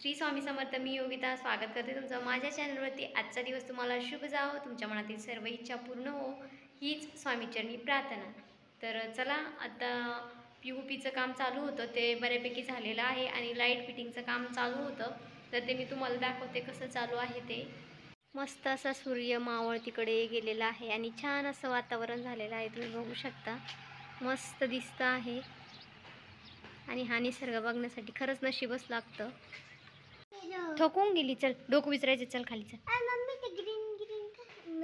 श्री स्वामी समर्थ. मी योगिता स्वागत करते तुमचं माझ्या चॅनलवरती. आजचा दिवस तुम्हाला शुभ जावो, तुमच्या मनातील सर्व इच्छा पूर्ण हो हीच स्वामीचरणी प्रार्थना. तर चला, आता POPचं काम चालू होतं ते बऱ्यापैकी झालेलं आहे आणि लाईट फिटिंगचं काम चालू होतं, तर ते मी तुम्हाला दाखवते कसं चालू आहे ते. मस्त असा सूर्य मावळ तिकडे गेलेला आहे आणि छान असं वातावरण झालेलं आहे, तुम्ही बघू शकता. मस्त दिसतं आहे आणि हा निसर्ग बघण्यासाठी खरंच नशीबच लागतं. थकून गेली, चल डोकं विचारायचं, चल खाली चल. मम्मी ते ग्रीन ग्रीन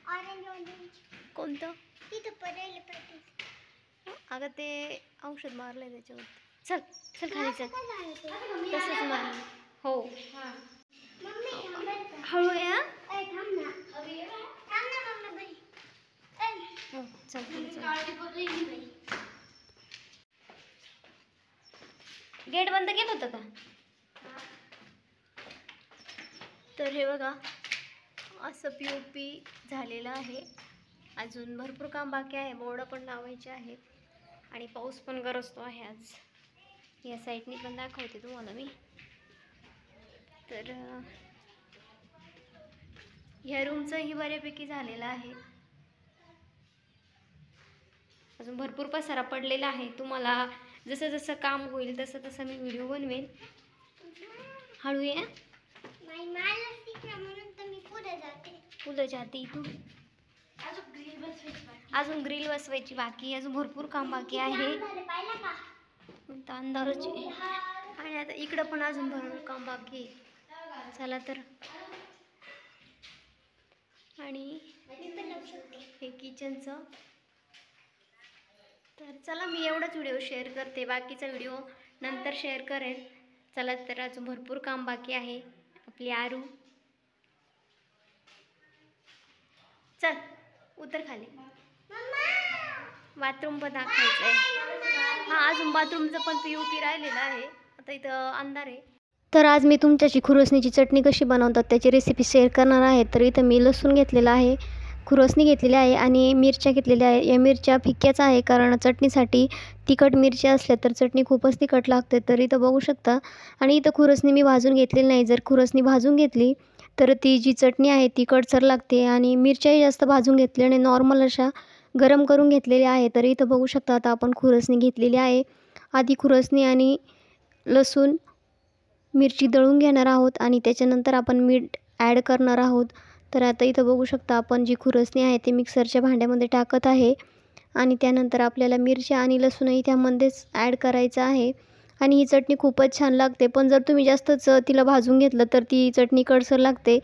ऑरेंज कोणतं? तिथं पडायला पाहिजे. अगं ते औषध मारलंय त्याच्यावर. चल चल खाली चल. तसंच मारलं. हो हळू या. हो चल चल. गेट बंद केलं होतं का? तर हे बघा, असं POP झालेलं आहे. अजून भरपूर काम बाकी आहे, बोर्ड पण लावायचे आहेत आणि पाऊस पण गरजतो आहे आज. या साईडनी पण दाखवते तुम्हाला मी. तर ह्या रूमचंही बऱ्यापैकी झालेलं आहे. अजून भरपूर पसारा पडलेला आहे. तुम्हाला जसं जसं काम होईल तसं तसं मी व्हिडिओ बनवेन. हळू या. पुढे जाते इथून. अजून ग्रिल बसवायची बाकी, अजून भरपूर काम बाकी आहे. अंधारच आहे आणि आता इकडं पण अजून भरपूर काम बाकी आहे. चला तर. आणि हे किचनचं. तर चला, मी एवढाच व्हिडिओ शेअर करते, बाकीचा व्हिडिओ नंतर शेअर करेन. चला तर, अजून भरपूर काम बाकी आहे. आपली आरू, चल उतर खाली. बाथरूम पण दाखवायचं आहे. हां, अजून बाथरूमचं पण POP राहिलेलं आहे. आता इथं अंधार आहे. तर आज मी तुमच्याशी खुरसणीची चटणी कशी बनवतात त्याची रेसिपी शेअर करणार आहे. तर इथं मी लसूण घेतलेला आहे, खुरसणी घेतलेली आहे आणि मिरच्या घेतलेल्या आहे. या मिरच्या फिक्क्याच आहे, कारण चटणीसाठी तिखट मिरच्या असल्या तर चटणी खूपच तिखट लागते. तर इथं बघू शकता. आणि इथं खुरसणी मी भाजून घेतलेली नाही. जर खुरसणी भाजून घेतली तर ती जी चटणी आहे ती कडसर लागते. आणि मिरच्याही जास्त भाजून घेतल्या आणि नॉर्मल अशा गरम करून घेतलेल्या आहे. तर इथं बघू शकता, आता आपण खुरसणी घेतलेली आहे. आधी खुरसणी आणि लसूण मिरची दळून घेणार आहोत आणि त्याच्यानंतर आपण मीठ ॲड करणार आहोत. तर आता इथं बघू शकता, आपण जी खुरसणी आहे ती मिक्सरच्या भांड्यामध्ये टाकत आहे आणि त्यानंतर आपल्याला मिरच्या आणि लसूणही त्यामध्येच ॲड करायचं आहे. आणि ही चटणी खूपच छान लागते, पण जर तुम्ही जास्तच तिला भाजून घेतलं तर ती चटणी कडसर लागते.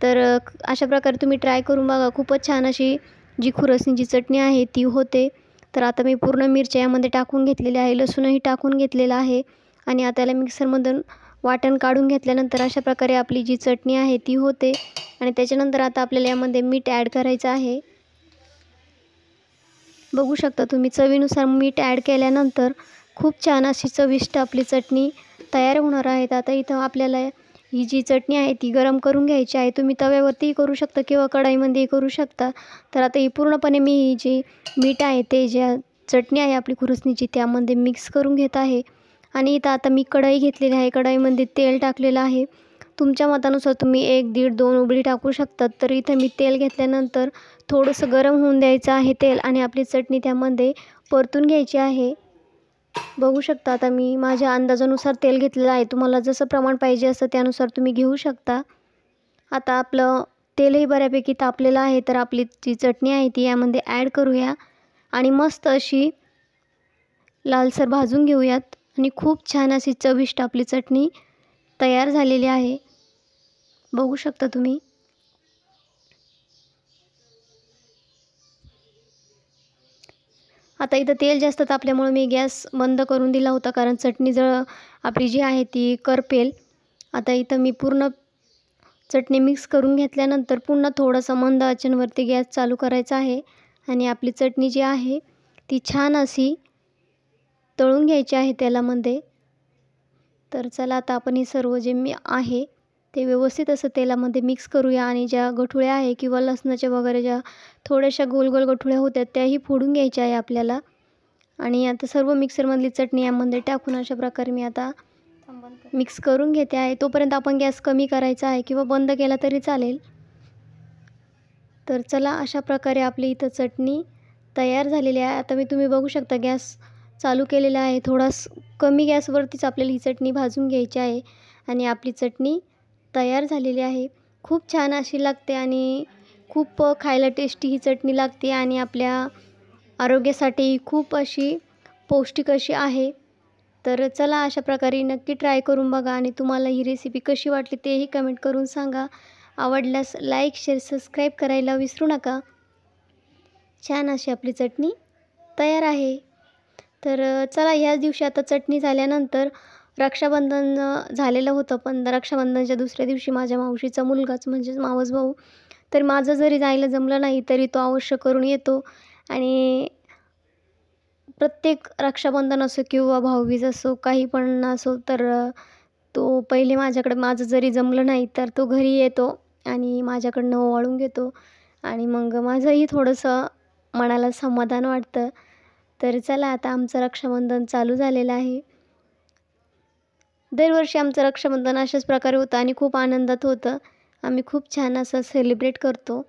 तर अशा प्रकारे तुम्ही ट्राय करून बघा. खूपच छान अशी जी खुरसणीची चटणी आहे ती होते. तर आता मी पूर्ण मिरच्या यामध्ये टाकून घेतलेल्या आहे, लसूणही टाकून घेतलेला आहे आणि आता याला मिक्सरमधून वाटण काढून घेतल्यानंतर अशा प्रकारे आपली जी चटणी आहे ती होते. आणि त्याच्यानंतर आता आपल्याला यामध्ये मीठ ॲड करायचं आहे. बघू शकता तुम्ही, चवीनुसार मीठ ॲड केल्यानंतर खूप छान अशी चविष्ट आपली चटणी तयार होणार आहेत. आता इथं आपल्याला ही जी चटणी आहे ती गरम करून घ्यायची आहे. तुम्ही तव्यावरतीही करू शकता किंवा कढईमध्येही करू शकता. तर आता ही पूर्णपणे मी ही जी मीठ आहे ते ज्या चटणी आहे आपली खुरसणीची त्यामध्ये मिक्स करून घेत आहे. आणि इथं आता मी कढई घेतलेली आहे, कढईमध्ये तेल टाकलेलं आहे. तुमच्या मतानुसार तुम्ही 1, 1.5, 2 उबळी टाकू शकतात. तर इथं मी तेल घेतल्यानंतर थोडंसं गरम होऊन द्यायचं आहे तेल आणि आपली चटणी त्यामध्ये परतून घ्यायची आहे. बघू शकता, आता मी माझ्या अंदाजानुसार तेल घेतलेलं आहे. तुम्हाला जसं प्रमाण पाहिजे असं त्यानुसार तुम्ही घेऊ शकता. आता आपलं तेलही बऱ्यापैकी तापलेलं आहे. तर आपली जी चटणी आहे ती यामध्ये ॲड करूया आणि मस्त अशी लालसर भाजून घेऊयात. आणि खूप छान अशी चविष्ट आपली चटणी तयार झालेली आहे. बघू शकता तुम्ही. आता इथं तेल जास्त तापल्यामुळे मी गॅस बंद करून दिला होता, कारण चटणी आपली जी आहे ती करपेल. आता इथं मी पूर्ण चटणी मिक्स करून घेतल्यानंतर पुन्हा थोडंसं मंद आचेवरती गॅस चालू करायचा आहे आणि आपली चटणी जी आहे ती छान अशी तळून घ्यायची आहे तेलामध्ये. तर चला, आता आपण हे सर्व जे मी आहे ते व्यवस्थित असं तेलामध्ये मिक्स करूया आणि ज्या गठुळ्या आहे किंवा लसणाच्या वगैरे ज्या थोड्याशा गोल गोल गठुळ्या होत्या त्याही फोडून घ्यायच्या आहे आपल्याला. आणि आता सर्व मिक्सरमधली चटणी यामध्ये टाकून अशा प्रकारे मी आता मिक्स करून घेते आहे. तोपर्यंत आपण गॅस कमी करायचा आहे किंवा बंद केला तरी चालेल. तर चला, अशा प्रकारे आपली इथं चटणी तयार झालेली आहे. आता तुम्ही बघू शकता गॅस चालू केलेला आहे. कमी गॅसवरतीच आपल्याला ही चटणी भाजून घ्यायची आहे आणि आपली चटणी तयार झालेली आहे. खूप छान अशी लागते आणि खूप खायला टेस्टी ही चटणी लागते आणि आपल्या आरोग्यासाठी खूप अशी पौष्टिक अशी आहे. तर चला, अशा प्रकारे नक्की ट्राय करून बघा आणि तुम्हाला ही रेसिपी कशी वाटली तेही कमेंट करून सांगा. आवडल्यास लाईक, शेअर, सबस्क्राईब करायला विसरू नका. छान अशी आपली चटणी तयार आहे. तर चला, ह्याच दिवशी आता चटणी झाल्यानंतर रक्षाबंधन झालेलं होतं, पण रक्षाबंधनच्या दुसऱ्या दिवशी माझ्या मावशीचा मुलगाच म्हणजेच मावस भाऊ, तर माझं जरी जायला जमलं नाही तरी तो अवश्य करून येतो. आणि प्रत्येक रक्षाबंधन असो किंवा भाऊबीज असो, काही पण असो, तर तो पहिले माझं जरी जमलं नाही तर तो घरी येतो आणि माझ्याकडनं ओवाळून घेतो आणि मग माझंही थोडंसं मनाला समाधान वाटतं. तर चला, आता आमचं रक्षाबंधन चालू झालेलं आहे. दरवर्षी आमचं रक्षाबंधन अशाच प्रकारे होतं आणि खूप आनंदात होतं. आम्ही खूप छान असं सेलिब्रेट करतो.